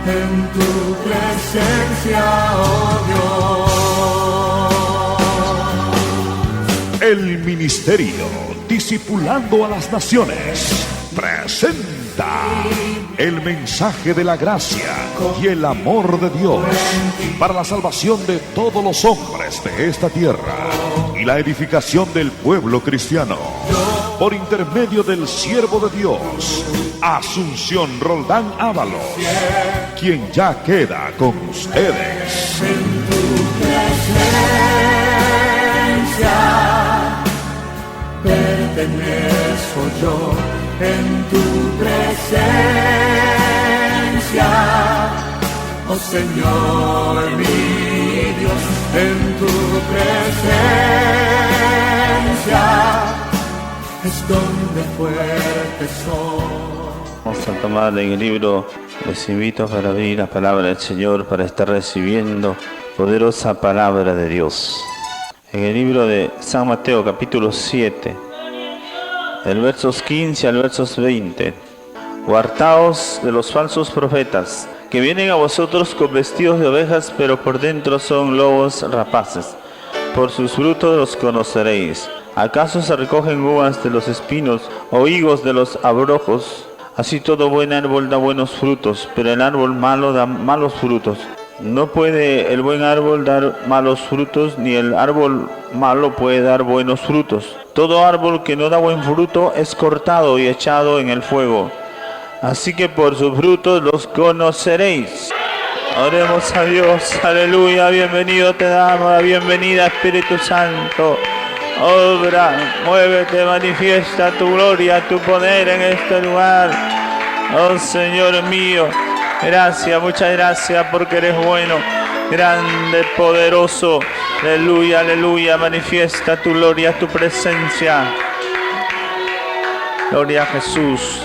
en tu presencia, oh Dios. El ministerio Discipulando a las Naciones presenta el mensaje de la gracia y el amor de Dios para la salvación de todos los hombres de esta tierra y la edificación del pueblo cristiano, por intermedio del siervo de Dios, Asunción Roldán Ábalos, quien ya queda con ustedes. En tu presencia pertenezco yo, en tu presencia, oh Señor mi Dios, en tu presencia es donde fuerte soy. Vamos a tomar en el libro, les invito para abrir la palabra del Señor, para estar recibiendo poderosa palabra de Dios. En el libro de San Mateo, capítulo 7, del versos 15 al versos 20. Guardaos de los falsos profetas, que vienen a vosotros con vestidos de ovejas, pero por dentro son lobos rapaces. Por sus frutos los conoceréis. ¿Acaso se recogen uvas de los espinos o higos de los abrojos? Así todo buen árbol da buenos frutos, pero el árbol malo da malos frutos. No puede el buen árbol dar malos frutos, ni el árbol malo puede dar buenos frutos. Todo árbol que no da buen fruto es cortado y echado en el fuego. Así que por sus frutos los conoceréis. Oremos a Dios, aleluya, bienvenido te damos, la bienvenida Espíritu Santo. Obra, muévete, manifiesta tu gloria, tu poder en este lugar. Oh Señor mío, gracias, muchas gracias porque eres bueno, grande, poderoso. Aleluya, aleluya, manifiesta tu gloria, tu presencia. Gloria a Jesús.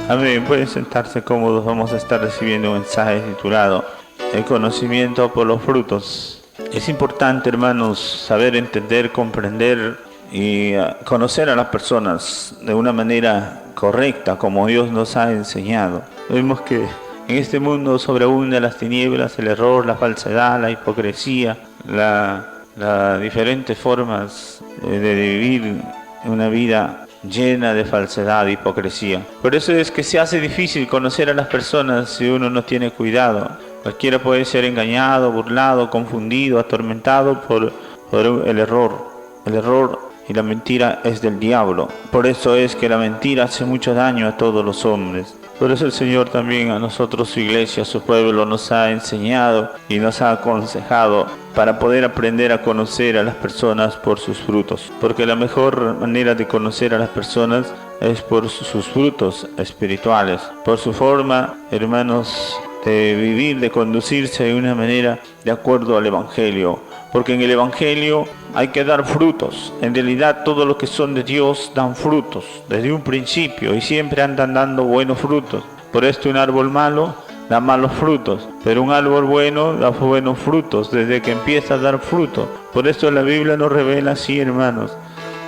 Amén. Pueden sentarse cómodos. Vamos a estar recibiendo un mensaje titulado El conocimiento por los frutos. Es importante, hermanos, saber, entender, comprender y conocer a las personas de una manera correcta, como Dios nos ha enseñado. Vemos que en este mundo sobreabundan las tinieblas, el error, la falsedad, la hipocresía, las diferentes formas de vivir una vida llena de falsedad e hipocresía. Por eso es que se hace difícil conocer a las personas si uno no tiene cuidado. Cualquiera puede ser engañado, burlado, confundido, atormentado por el error. El error y la mentira es del diablo. Por eso es que la mentira hace mucho daño a todos los hombres. Por eso el Señor también a nosotros, su iglesia, su pueblo, nos ha enseñado y nos ha aconsejado para poder aprender a conocer a las personas por sus frutos. Porque la mejor manera de conocer a las personas es por sus frutos espirituales, por su forma, hermanos, de vivir, de conducirse de una manera de acuerdo al Evangelio. Porque en el Evangelio hay que dar frutos. En realidad todos los que son de Dios dan frutos desde un principio y siempre andan dando buenos frutos. Por esto un árbol malo da malos frutos, pero un árbol bueno da buenos frutos desde que empieza a dar fruto. Por esto la Biblia nos revela así, hermanos,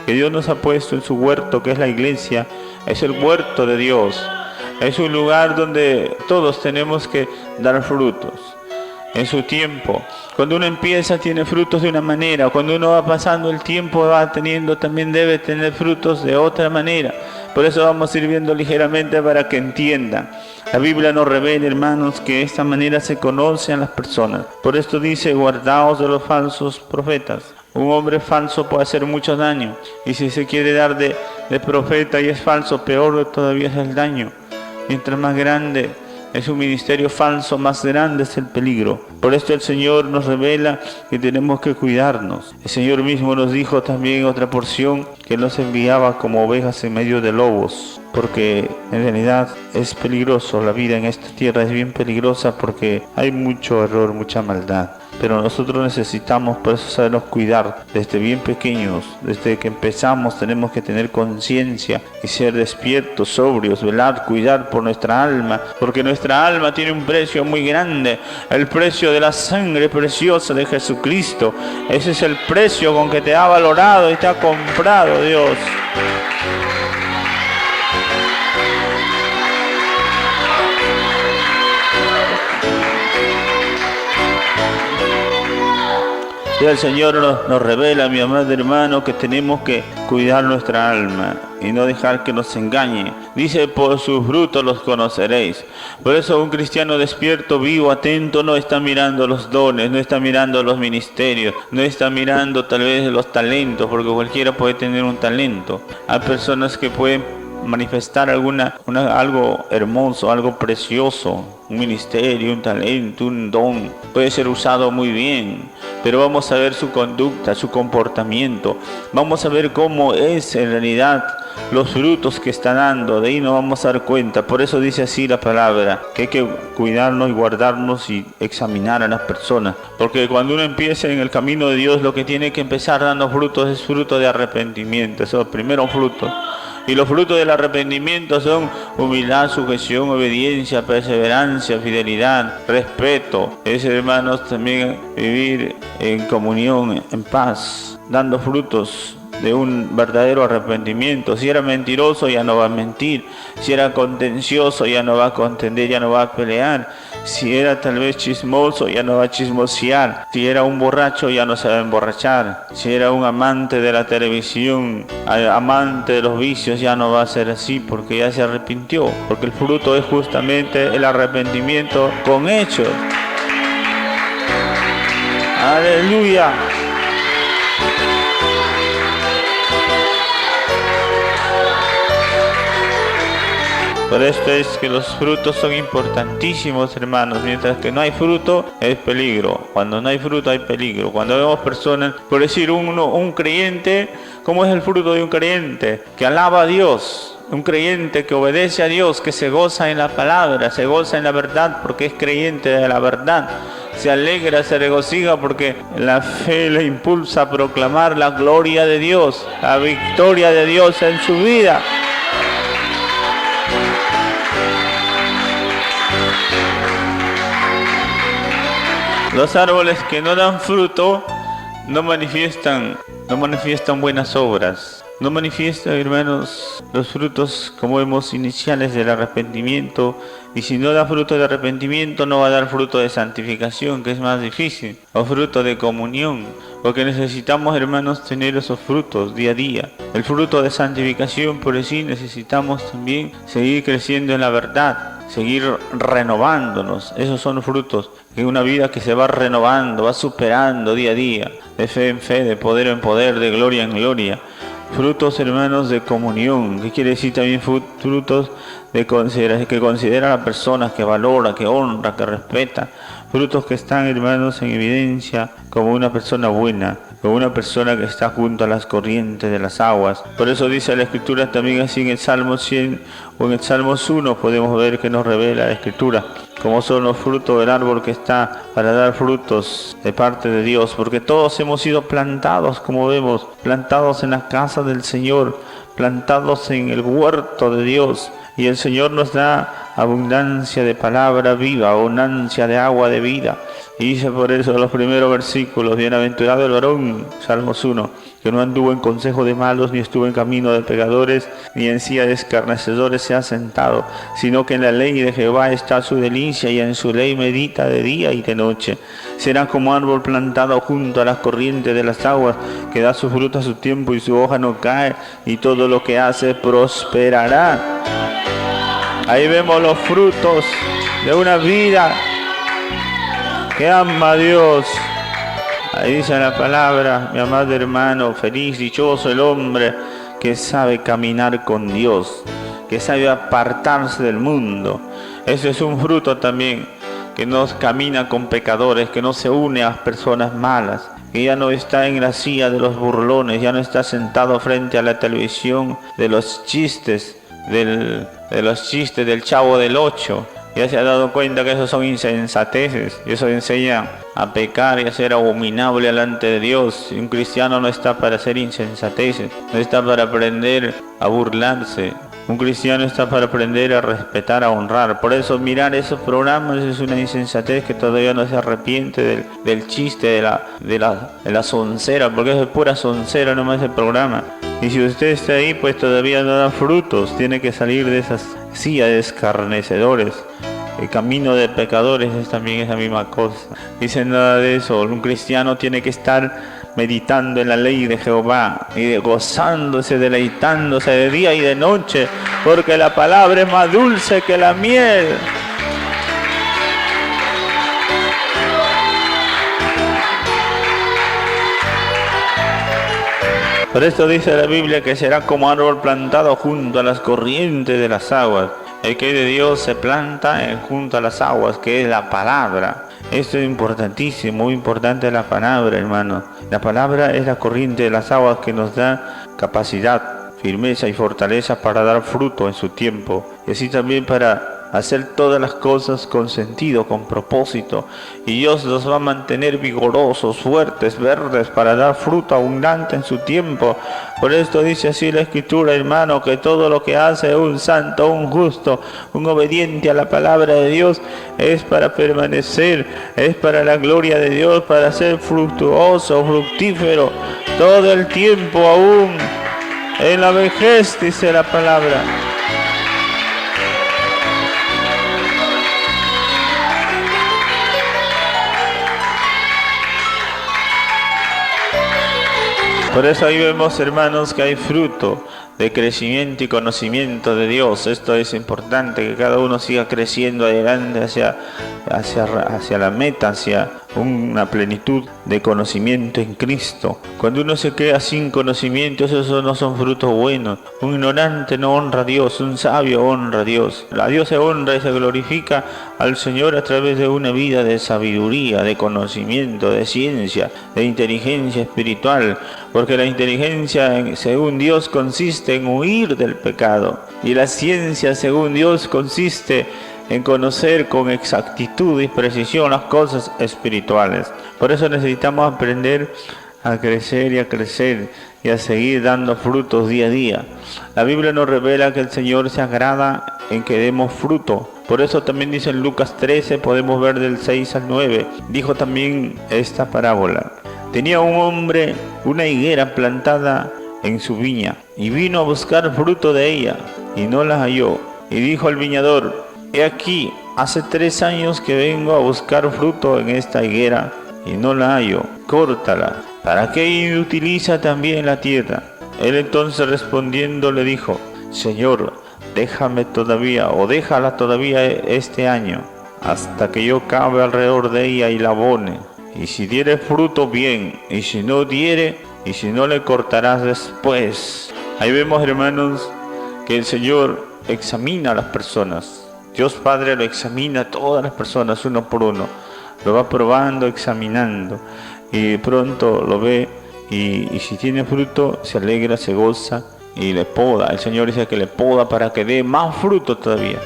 que Dios nos ha puesto en su huerto, que es la iglesia. Es el huerto de Dios. Es un lugar donde todos tenemos que dar frutos en su tiempo. Cuando uno empieza tiene frutos de una manera, cuando uno va pasando el tiempo va teniendo, también debe tener frutos de otra manera. Por eso vamos a ir viendo ligeramente para que entiendan. La Biblia nos revela, hermanos, que de esta manera se conocen las personas. Por esto dice, guardaos de los falsos profetas. Un hombre falso puede hacer mucho daño, y si se quiere dar de profeta y es falso, peor todavía es el daño. Mientras más grande es un ministerio falso, más grande es el peligro. Por esto el Señor nos revela que tenemos que cuidarnos. El Señor mismo nos dijo también otra porción, que nos enviaba como ovejas en medio de lobos, porque en realidad es peligroso. La vida en esta tierra es bien peligrosa porque hay mucho error, mucha maldad. Pero nosotros necesitamos, por eso, sabernos cuidar desde bien pequeños. Desde que empezamos tenemos que tener conciencia y ser despiertos, sobrios, velar, cuidar por nuestra alma, porque nuestra alma tiene un precio muy grande, el precio de la sangre preciosa de Jesucristo. Ese es el precio con que te ha valorado y te ha comprado Dios. Y el Señor nos revela, mi amado hermano, que tenemos que cuidar nuestra alma y no dejar que nos engañe. Dice, por sus frutos los conoceréis. Por eso un cristiano despierto, vivo, atento, no está mirando los dones, no está mirando los ministerios, no está mirando tal vez los talentos, porque cualquiera puede tener un talento. Hay personas que pueden manifestar algo hermoso, algo precioso, un ministerio, un talento, un don, puede ser usado muy bien, pero vamos a ver su conducta, su comportamiento, vamos a ver cómo es en realidad los frutos que está dando, de ahí nos vamos a dar cuenta. Por eso dice así la palabra, que hay que cuidarnos y guardarnos y examinar a las personas, porque cuando uno empieza en el camino de Dios, lo que tiene que empezar dando frutos es fruto de arrepentimiento, esos primeros frutos. Y los frutos del arrepentimiento son humildad, sujeción, obediencia, perseverancia, fidelidad, respeto. Es, hermanos, también vivir en comunión, en paz, dando frutos de un verdadero arrepentimiento. Si era mentiroso, ya no va a mentir. Si era contencioso, ya no va a contender, ya no va a pelear. Si era tal vez chismoso, ya no va a chismosear. Si era un borracho, ya no se va a emborrachar. Si era un amante de la televisión, amante de los vicios, ya no va a ser así, porque ya se arrepintió. Porque el fruto es justamente el arrepentimiento con hechos. Aleluya. Por esto es que los frutos son importantísimos, hermanos. Mientras que no hay fruto, es peligro. Cuando no hay fruto, hay peligro. Cuando vemos personas, por decir un creyente, ¿cómo es el fruto de un creyente? Que alaba a Dios. Un creyente que obedece a Dios, que se goza en la palabra, se goza en la verdad porque es creyente de la verdad. Se alegra, se regocija porque la fe le impulsa a proclamar la gloria de Dios, la victoria de Dios en su vida. Los árboles que no dan fruto no manifiestan buenas obras. No manifiestan, hermanos, los frutos, como vemos, iniciales del arrepentimiento. Y si no da fruto de arrepentimiento, no va a dar fruto de santificación, que es más difícil, o fruto de comunión. Porque necesitamos, hermanos, tener esos frutos día a día. El fruto de santificación, por así, necesitamos también seguir creciendo en la verdad, seguir renovándonos. Esos son frutos, que una vida que se va renovando, va superando día a día, de fe en fe, de poder en poder, de gloria en gloria. Frutos, hermanos, de comunión, que quiere decir también frutos de que considera a la persona, que valora, que honra, que respeta. Frutos que están, hermanos, en evidencia como una persona buena, como una persona que está junto a las corrientes de las aguas. Por eso dice la Escritura también así en el Salmo 100 o en el Salmo 1, podemos ver que nos revela la Escritura como son los frutos del árbol que está para dar frutos de parte de Dios, porque todos hemos sido plantados, como vemos, plantados en la casa del Señor, plantados en el huerto de Dios, y el Señor nos da abundancia de palabra viva, abundancia de agua de vida. Y dice por eso los primeros versículos: bienaventurado el varón, Salmos 1, que no anduvo en consejo de malos, ni estuvo en camino de pecadores, ni en silla de escarnecedores se ha sentado, sino que en la ley de Jehová está su delicia, y en su ley medita de día y de noche. Será como árbol plantado junto a las corrientes de las aguas, que da su fruto a su tiempo y su hoja no cae, y todo lo que hace prosperará. Ahí vemos los frutos de una vida que ama a Dios. Ahí dice la palabra, mi amado hermano, feliz, dichoso el hombre que sabe caminar con Dios, que sabe apartarse del mundo. Ese es un fruto también, que no camina con pecadores, que no se une a personas malas, que ya no está en la silla de los burlones, ya no está sentado frente a la televisión de los chistes, del Chavo del 8. Ya se ha dado cuenta que esos son insensateces, y eso enseña a pecar y a ser abominable delante de Dios. Un cristiano no está para hacer insensateces, no está para aprender a burlarse. Un cristiano está para aprender a respetar, a honrar. Por eso mirar esos programas es una insensatez, que todavía no se arrepiente del chiste, de la soncera, porque eso es pura soncera nomás el programa. Y si usted está ahí, pues todavía no da frutos, tiene que salir de esas sillas de escarnecedores. El camino de pecadores también es la misma cosa. Dice nada de eso. Un cristiano tiene que estar meditando en la ley de Jehová y gozándose, deleitándose de día y de noche, porque la palabra es más dulce que la miel. Por esto dice la Biblia que será como árbol plantado junto a las corrientes de las aguas. El que de Dios se planta junto a las aguas, que es la palabra. Esto es importantísimo, muy importante la palabra, hermano. La palabra es la corriente de las aguas que nos da capacidad, firmeza y fortaleza para dar fruto en su tiempo. Y así también para hacer todas las cosas con sentido, con propósito. Y Dios los va a mantener vigorosos, fuertes, verdes, para dar fruto abundante en su tiempo. Por esto dice así la Escritura, hermano, que todo lo que hace un santo, un justo, un obediente a la palabra de Dios, es para permanecer, es para la gloria de Dios, para ser fructuoso, fructífero, todo el tiempo, aún en la vejez, dice la palabra. Por eso ahí vemos, hermanos, que hay fruto de crecimiento y conocimiento de Dios. Esto es importante, que cada uno siga creciendo adelante hacia la meta, hacia una plenitud de conocimiento en Cristo. Cuando uno se queda sin conocimiento, esos no son frutos buenos. Un ignorante no honra a Dios, un sabio honra a Dios. A Dios se honra y se glorifica al Señor a través de una vida de sabiduría, de conocimiento, de ciencia, de inteligencia espiritual. Porque la inteligencia, según Dios, consiste en huir del pecado. Y la ciencia, según Dios, consiste en conocer con exactitud y precisión las cosas espirituales. Por eso necesitamos aprender a crecer y a seguir dando frutos día a día. La Biblia nos revela que el Señor se agrada en que demos fruto. Por eso también dice en Lucas 13, podemos ver del 6 al 9, dijo también esta parábola. Tenía un hombre una higuera plantada en su viña, y vino a buscar fruto de ella, y no la halló. Y dijo al viñador: he aquí, hace 3 años que vengo a buscar fruto en esta higuera, y no la hallo. Córtala, ¿para qué inutiliza también la tierra? Él entonces respondiendo le dijo: Señor, déjala todavía este año, hasta que yo cabe alrededor de ella y la abone. Y si diere fruto, bien, y si no diere, y si no, le cortarás después. Ahí vemos, hermanos, que el Señor examina a las personas. Dios Padre lo examina a todas las personas uno por uno. Lo va probando, examinando. Y de pronto lo ve y si tiene fruto, se alegra, se goza y le poda. El Señor dice que le poda para que dé más fruto todavía.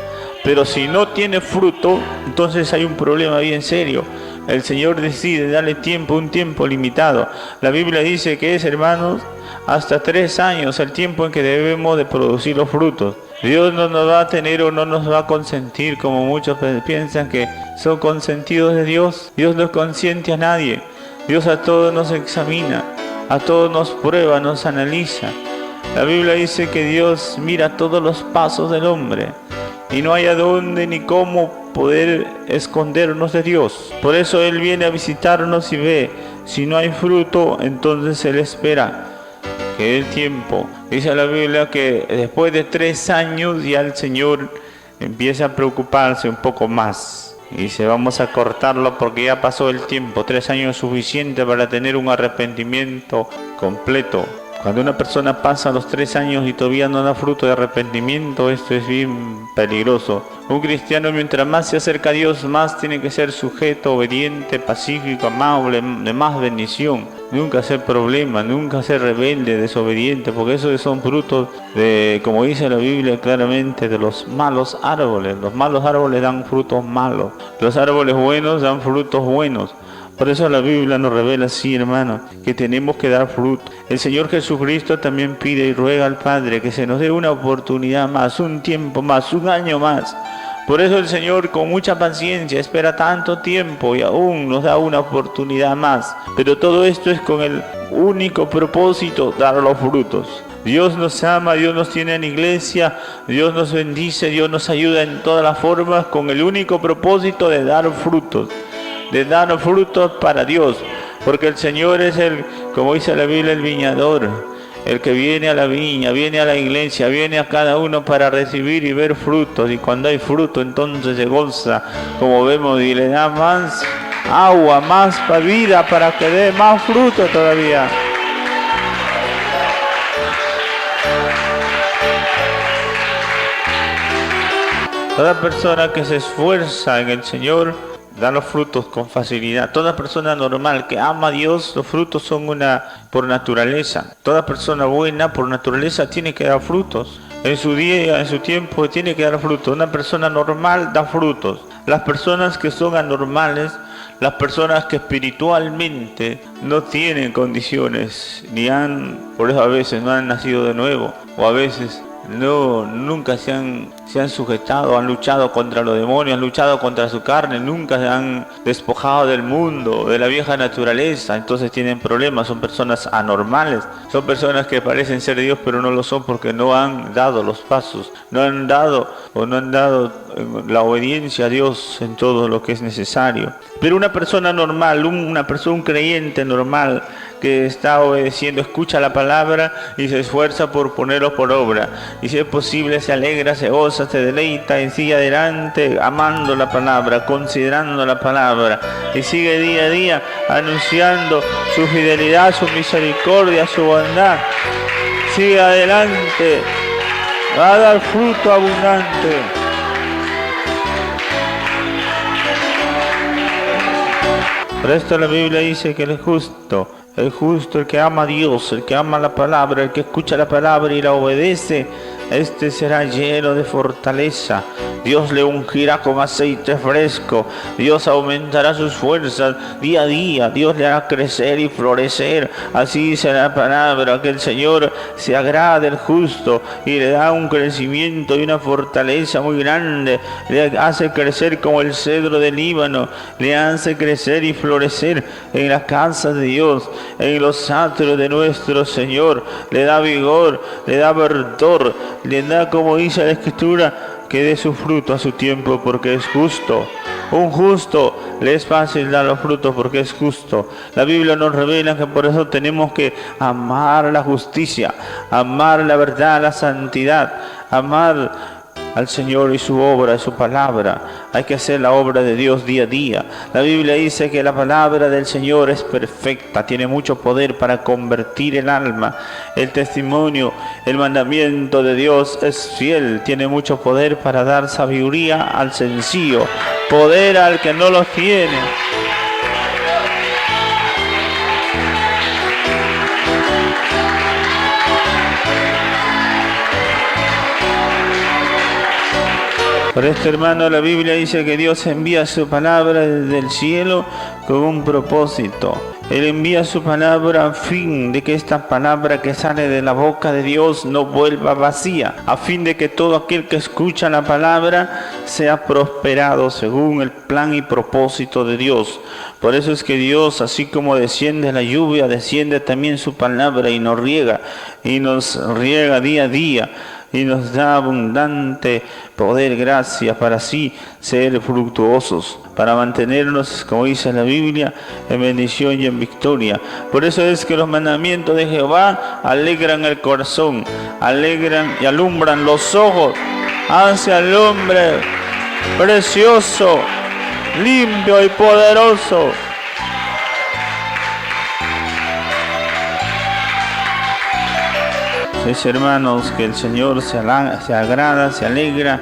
Pero si no tiene fruto, entonces hay un problema bien serio. El Señor decide darle tiempo, un tiempo limitado. La Biblia dice que es, hermanos, hasta 3 años el tiempo en que debemos de producir los frutos. Dios no nos va a tener o no nos va a consentir como muchos piensan que son consentidos de Dios. Dios no consiente a nadie. Dios a todos nos examina, a todos nos prueba, nos analiza. La Biblia dice que Dios mira todos los pasos del hombre y no hay a dónde ni cómo poder escondernos de Dios. Por eso Él viene a visitarnos y ve, si no hay fruto, entonces Él espera que el tiempo. Dice la Biblia que después de 3 años ya el Señor empieza a preocuparse un poco más. Y dice, vamos a cortarlo porque ya pasó el tiempo. 3 años es suficiente para tener un arrepentimiento completo. Cuando una persona pasa los 3 años y todavía no da fruto de arrepentimiento, esto es bien peligroso. Un cristiano, mientras más se acerca a Dios, más tiene que ser sujeto, obediente, pacífico, amable, de más bendición. Nunca ser problema, nunca ser rebelde, desobediente, porque esos son frutos de, como dice la Biblia claramente, de los malos árboles. Los malos árboles dan frutos malos. Los árboles buenos dan frutos buenos. Por eso la Biblia nos revela así, hermano, que tenemos que dar fruto. El Señor Jesucristo también pide y ruega al Padre que se nos dé una oportunidad más, un tiempo más, un año más. Por eso el Señor con mucha paciencia espera tanto tiempo y aún nos da una oportunidad más. Pero todo esto es con el único propósito, dar los frutos. Dios nos ama, Dios nos tiene en iglesia, Dios nos bendice, Dios nos ayuda en todas las formas con el único propósito de dar frutos para Dios. Porque el Señor es como dice la Biblia, el viñador. El que viene a la viña, viene a la iglesia, viene a cada uno para recibir y ver frutos. Y cuando hay fruto, entonces se goza, como vemos, y le da más agua, más vida para que dé más fruto todavía. Toda persona que se esfuerza en el Señor da los frutos con facilidad. Toda persona normal que ama a Dios, los frutos son por naturaleza. Toda persona buena por naturaleza tiene que dar frutos. En su día, en su tiempo tiene que dar frutos. Una persona normal da frutos. Las personas que son anormales, las personas que espiritualmente no tienen condiciones, por eso a veces no han nacido de nuevo, o a veces nunca se han sujetado, han luchado contra los demonios, han luchado contra su carne, nunca se han despojado del mundo, de la vieja naturaleza, entonces tienen problemas, son personas anormales, son personas que parecen ser Dios pero no lo son porque no han dado los pasos, no han dado la obediencia a Dios en todo lo que es necesario. Pero una persona normal, un creyente normal que está obedeciendo, escucha la palabra y se esfuerza por ponerlo por obra, y si es posible se alegra, se goza, se deleita y sigue adelante amando la palabra, considerando la palabra, y sigue día a día anunciando su fidelidad, su misericordia, su bondad. Sigue adelante, va a dar fruto abundante. Por esto la Biblia dice que el justo, el que ama a Dios, el que ama la palabra, el que escucha la palabra y la obedece, este será lleno de fortaleza. Dios le ungirá con aceite fresco. Dios aumentará sus fuerzas día a día. Dios le hará crecer y florecer. Así dice la palabra, que el Señor se agrada del justo y le da un crecimiento y una fortaleza muy grande. Le hace crecer como el cedro del Líbano. Le hace crecer y florecer en la casa de Dios, en los atrios de nuestro Señor. Le da vigor, le da verdor, le da, como dice la Escritura, que dé su fruto a su tiempo, porque es justo. Un justo le es fácil dar los frutos porque es justo. La Biblia nos revela que por eso tenemos que amar la justicia, amar la verdad, la santidad, amar al Señor y su obra, y su palabra. Hay que hacer la obra de Dios día a día. La Biblia dice que la palabra del Señor es perfecta, tiene mucho poder para convertir el alma. El testimonio, el mandamiento de Dios es fiel, tiene mucho poder para dar sabiduría al sencillo, poder al que no lo tiene. Por esto, hermano, la Biblia dice que Dios envía su palabra desde el cielo con un propósito. Él envía su palabra a fin de que esta palabra que sale de la boca de Dios no vuelva vacía, a fin de que todo aquel que escucha la palabra sea prosperado según el plan y propósito de Dios. Por eso es que Dios, así como desciende la lluvia, desciende también su palabra y nos riega día a día, y nos da abundante poder, gracia, para así ser fructuosos, para mantenernos, como dice la Biblia, en bendición y en victoria. Por eso es que los mandamientos de Jehová alegran el corazón, alegran y alumbran los ojos hacia el hombre precioso, limpio y poderoso. Es, hermanos, que el Señor se agrada, se alegra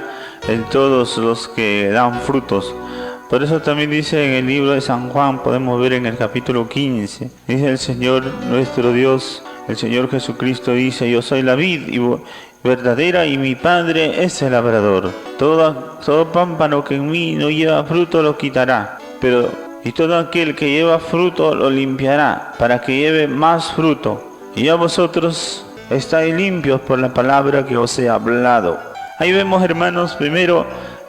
en todos los que dan frutos. Por eso también dice en el libro de San Juan, podemos ver en el capítulo 15, dice el Señor nuestro Dios, el Señor Jesucristo dice: yo soy la vid verdadera y mi Padre es el labrador. Todo pámpano que en mí no lleva fruto lo quitará, y todo aquel que lleva fruto lo limpiará, para que lleve más fruto. Y a vosotros estáis limpios por la palabra que os he hablado. Ahí vemos, hermanos, primero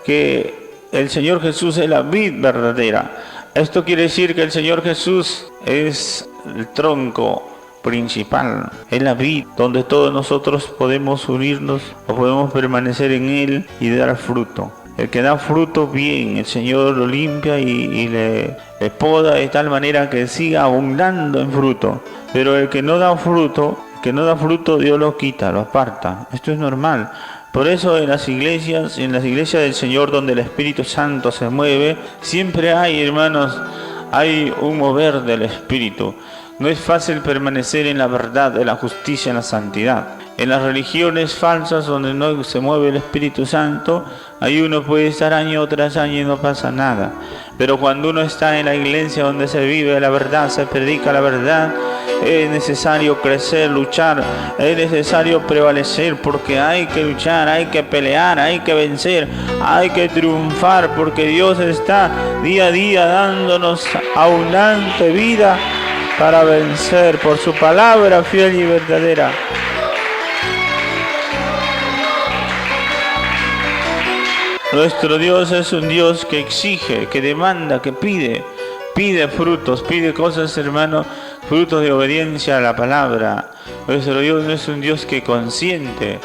que el Señor Jesús es la vid verdadera. Esto quiere decir que el Señor Jesús es el tronco principal, es la vid donde todos nosotros podemos unirnos o podemos permanecer en él y dar fruto. El que da fruto bien, el Señor lo limpia y le poda de tal manera que siga abundando en fruto. Pero el que no da fruto, Dios lo quita, lo aparta. Esto es normal. Por eso en las iglesias del Señor donde el Espíritu Santo se mueve, siempre hay, hermanos, hay un mover del Espíritu. No es fácil permanecer en la verdad, en la justicia, en la santidad. En las religiones falsas donde no se mueve el Espíritu Santo, ahí uno puede estar año tras año y no pasa nada. Pero cuando uno está en la iglesia donde se vive la verdad, se predica la verdad, es necesario crecer, luchar, es necesario prevalecer, porque hay que luchar, hay que pelear, hay que vencer, hay que triunfar, porque Dios está día a día dándonos abundante vida para vencer por su palabra fiel y verdadera. Nuestro Dios es un Dios que exige, que demanda, que pide frutos, pide cosas, hermano, frutos de obediencia a la palabra. Nuestro Dios no es un Dios que consiente.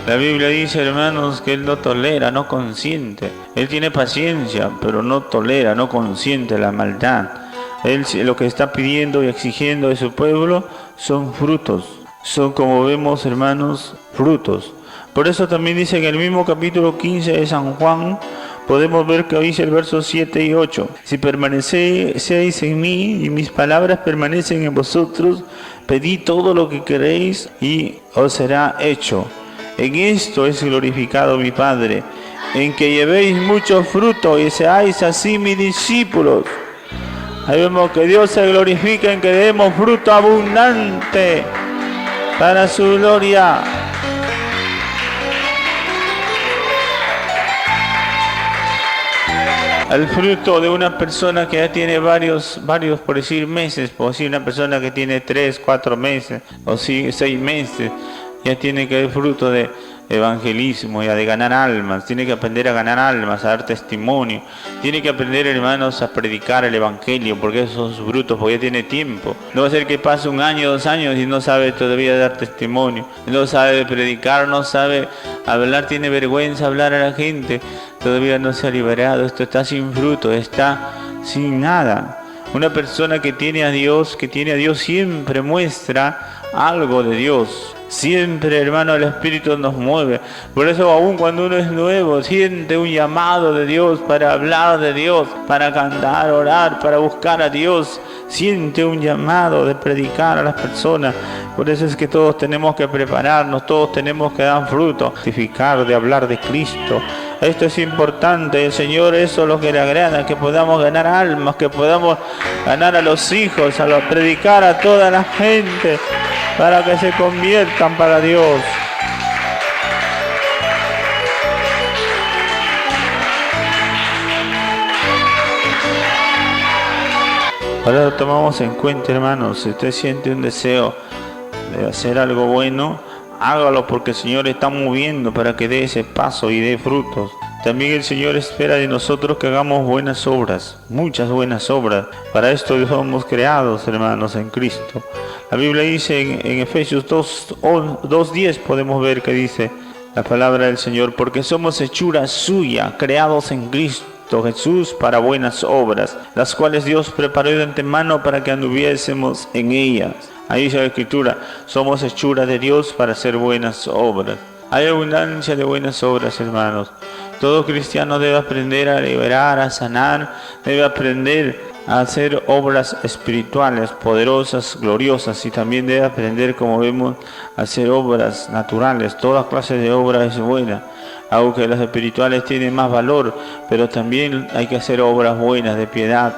La Biblia dice, hermanos, que Él no tolera, no consiente. Él tiene paciencia, pero no tolera, no consiente la maldad. Él lo que está pidiendo y exigiendo de su pueblo son frutos. Son, como vemos, hermanos, frutos. Por eso también dice que en el mismo capítulo 15 de San Juan podemos ver que dice el verso 7 y 8. Si permanecéis en mí y mis palabras permanecen en vosotros, pedid todo lo que queréis y os será hecho. En esto es glorificado mi Padre, en que llevéis mucho fruto y seáis así mis discípulos. Ahí vemos que Dios se glorifica en que demos fruto abundante para su gloria. El fruto de una persona que ya tiene varios, por decir meses, por decir una persona que tiene 3, 4 meses, o 6 meses, ya tiene que dar fruto de evangelismo, ya de ganar almas, tiene que aprender a ganar almas, a dar testimonio, tiene que aprender, hermanos, a predicar el evangelio, porque esos son brutos, porque ya tiene tiempo. No va a ser que pase 1 año, 2 años y no sabe todavía dar testimonio, no sabe predicar, no sabe hablar, tiene vergüenza hablar a la gente, todavía no se ha liberado, esto está sin fruto, está sin nada. Una persona que tiene a Dios siempre muestra algo de Dios. Siempre, hermano, el Espíritu nos mueve. Por eso, aun cuando uno es nuevo, siente un llamado de Dios para hablar de Dios, para cantar, orar, para buscar a Dios. Siente un llamado de predicar a las personas. Por eso es que todos tenemos que prepararnos, todos tenemos que dar fruto, testificar, de hablar de Cristo. Esto es importante. El Señor, eso es lo que le agrada, que podamos ganar almas, que podamos ganar a los hijos, predicar a toda la gente, para que se conviertan para Dios. Ahora lo tomamos en cuenta, hermanos. Si usted siente un deseo de hacer algo bueno, hágalo, porque el Señor está moviendo para que dé ese paso y dé frutos. También el Señor espera de nosotros que hagamos buenas obras, muchas buenas obras. Para esto somos creados, hermanos, en Cristo. La Biblia dice en Efesios 2:10 podemos ver que dice la palabra del Señor, porque somos hechura suya, creados en Cristo Jesús para buenas obras, las cuales Dios preparó de antemano para que anduviésemos en ellas. Ahí dice la Escritura, somos hechura de Dios para hacer buenas obras. Hay abundancia de buenas obras, hermanos. Todo cristiano debe aprender a liberar, a sanar, debe aprender a hacer obras espirituales, poderosas, gloriosas, y también debe aprender, como vemos, a hacer obras naturales. Toda clase de obra es buena, aunque las espirituales tienen más valor, pero también hay que hacer obras buenas de piedad,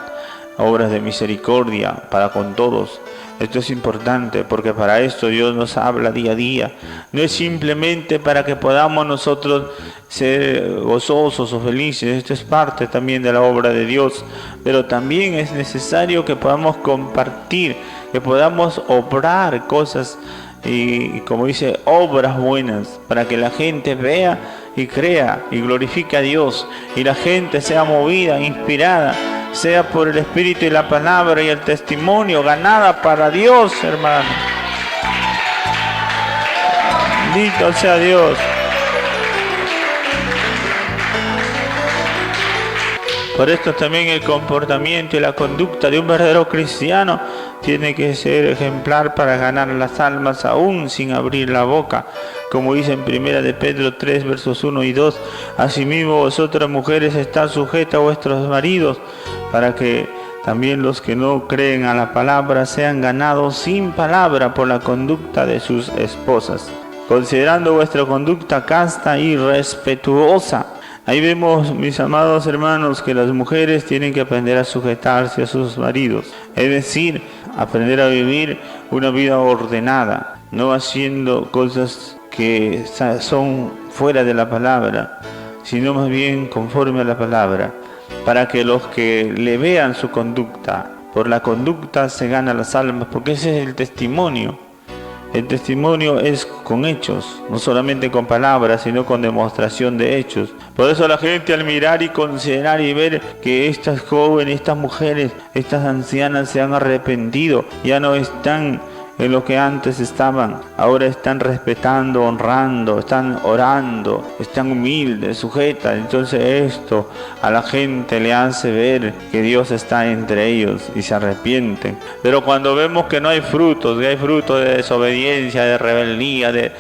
obras de misericordia para con todos. Esto es importante, porque para esto Dios nos habla día a día. No es simplemente para que podamos nosotros ser gozosos o felices. Esto es parte también de la obra de Dios. Pero también es necesario que podamos compartir, que podamos obrar cosas y como dice, obras buenas, para que la gente vea y crea y glorifique a Dios, y la gente sea movida, inspirada, sea por el Espíritu y la palabra y el testimonio, ganada para Dios, hermano. Bendito sea Dios. Por esto también el comportamiento y la conducta de un verdadero cristiano tiene que ser ejemplar para ganar las almas aún sin abrir la boca. Como dice en 1 de Pedro 3, versos 1 y 2, asimismo vosotras mujeres estad sujetas a vuestros maridos, para que también los que no creen a la palabra sean ganados sin palabra por la conducta de sus esposas, considerando vuestra conducta casta y respetuosa. Ahí vemos, mis amados hermanos, que las mujeres tienen que aprender a sujetarse a sus maridos, es decir, aprender a vivir una vida ordenada, no haciendo cosas que son fuera de la palabra, sino más bien conforme a la palabra, para que los que le vean su conducta, por la conducta se ganan las almas, porque ese es el testimonio. El testimonio es con hechos, no solamente con palabras, sino con demostración de hechos. Por eso la gente, al mirar y considerar y ver que estas jóvenes, estas mujeres, estas ancianas se han arrepentido, ya no están en lo que antes estaban, ahora están respetando, honrando, están orando, están humildes, sujetas. Entonces esto a la gente le hace ver que Dios está entre ellos y se arrepienten. Pero cuando vemos que no hay frutos, que hay frutos de desobediencia, de rebeldía, de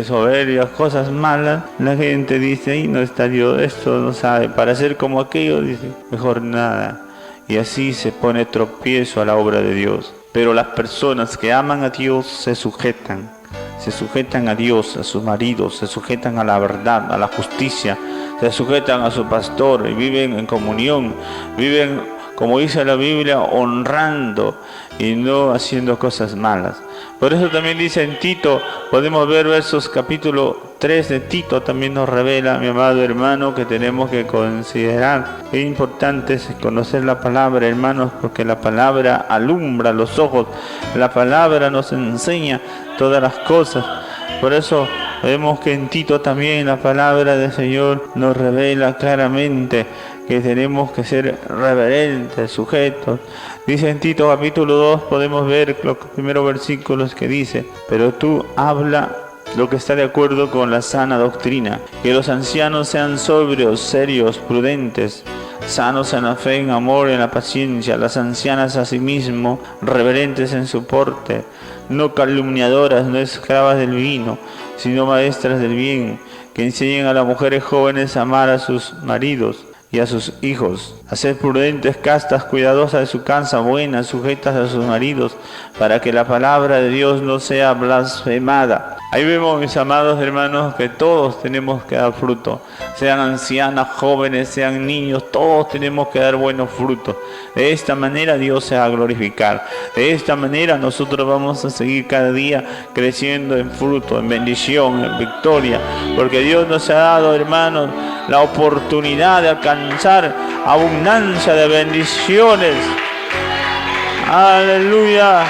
soberbia, cosas malas, la gente dice, ahí no está Dios, esto no sabe, para ser como aquello, dice, mejor nada. Y así se pone tropiezo a la obra de Dios. Pero las personas que aman a Dios se sujetan a Dios, a sus maridos, se sujetan a la verdad, a la justicia, se sujetan a su pastor y viven en comunión, viven, como dice la Biblia, honrando y no haciendo cosas malas. Por eso también dice en Tito, podemos ver versos capítulo 3 de Tito, también nos revela, mi amado hermano, que tenemos que considerar. Qué importante es conocer la palabra, hermanos, porque la palabra alumbra los ojos, la palabra nos enseña todas las cosas. Por eso vemos que en Tito también la palabra del Señor nos revela claramente que tenemos que ser reverentes, sujetos. Dice en Tito capítulo 2, podemos ver los primeros versículos que dice, pero tú habla lo que está de acuerdo con la sana doctrina, que los ancianos sean sobrios, serios, prudentes, sanos en la fe, en amor, en la paciencia, las ancianas asimismo, reverentes en su porte, no calumniadoras, no esclavas del vino, sino maestras del bien, que enseñen a las mujeres jóvenes a amar a sus maridos y a sus hijos, a ser prudentes, castas, cuidadosas de su casa, buenas, sujetas a sus maridos, para que la palabra de Dios no sea blasfemada. Ahí vemos, mis amados hermanos, que todos tenemos que dar fruto, sean ancianas, jóvenes, sean niños, todos tenemos que dar buenos frutos. De esta manera Dios se va a glorificar. De esta manera nosotros vamos a seguir cada día creciendo en fruto, en bendición, en victoria, porque Dios nos ha dado, hermanos, la oportunidad de alcanzar abundancia de bendiciones. Aleluya.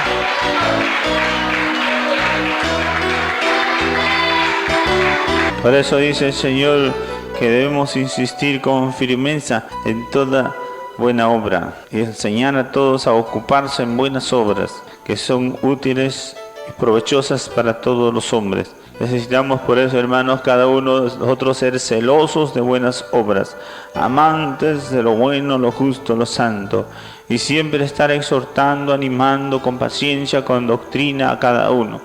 Por eso dice el Señor que debemos insistir con firmeza en toda buena obra y enseñar a todos a ocuparse en buenas obras que son útiles y provechosas para todos los hombres. Necesitamos por eso, hermanos, cada uno de nosotros ser celosos de buenas obras, amantes de lo bueno, lo justo, lo santo, y siempre estar exhortando, animando con paciencia, con doctrina a cada uno,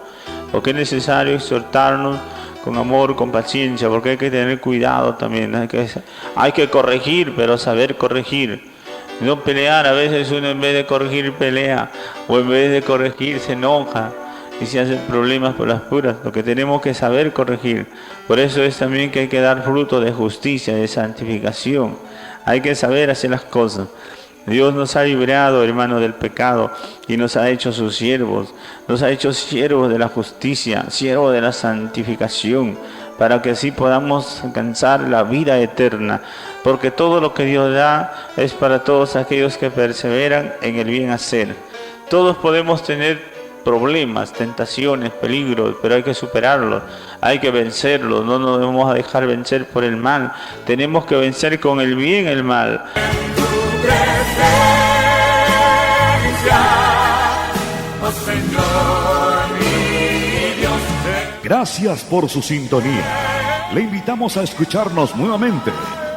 porque es necesario exhortarnos con amor, con paciencia, porque hay que tener cuidado también, hay que corregir, pero saber corregir, no pelear. A veces uno en vez de corregir pelea, o en vez de corregir se enoja y se hacen problemas por las puras. Lo que tenemos que saber corregir. Por eso es también que hay que dar fruto de justicia, de santificación. Hay que saber hacer las cosas. Dios nos ha librado, hermano, del pecado y nos ha hecho sus siervos. Nos ha hecho siervos de la justicia, siervos de la santificación, para que así podamos alcanzar la vida eterna. Porque todo lo que Dios da es para todos aquellos que perseveran en el bien hacer. Todos podemos tener problemas, tentaciones, peligros, pero hay que superarlos, hay que vencerlos, no nos debemos dejar vencer por el mal, tenemos que vencer con el bien el mal. Oh Señor, mi Dios. Gracias por su sintonía. Le invitamos a escucharnos nuevamente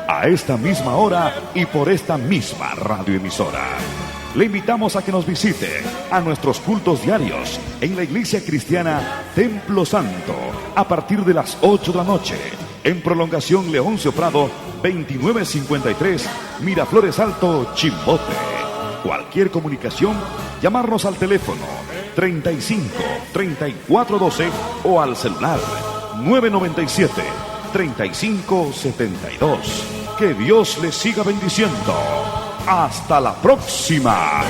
a esta misma hora y por esta misma radioemisora. Le invitamos a que nos visite a nuestros cultos diarios en la Iglesia Cristiana Templo Santo a partir de las 8 de la noche, en prolongación Leoncio Prado 2953, Miraflores Alto, Chimbote. Cualquier comunicación, llamarnos al teléfono 35 34 12 o al celular 997 35 72. Que Dios les siga bendiciendo. Hasta la próxima.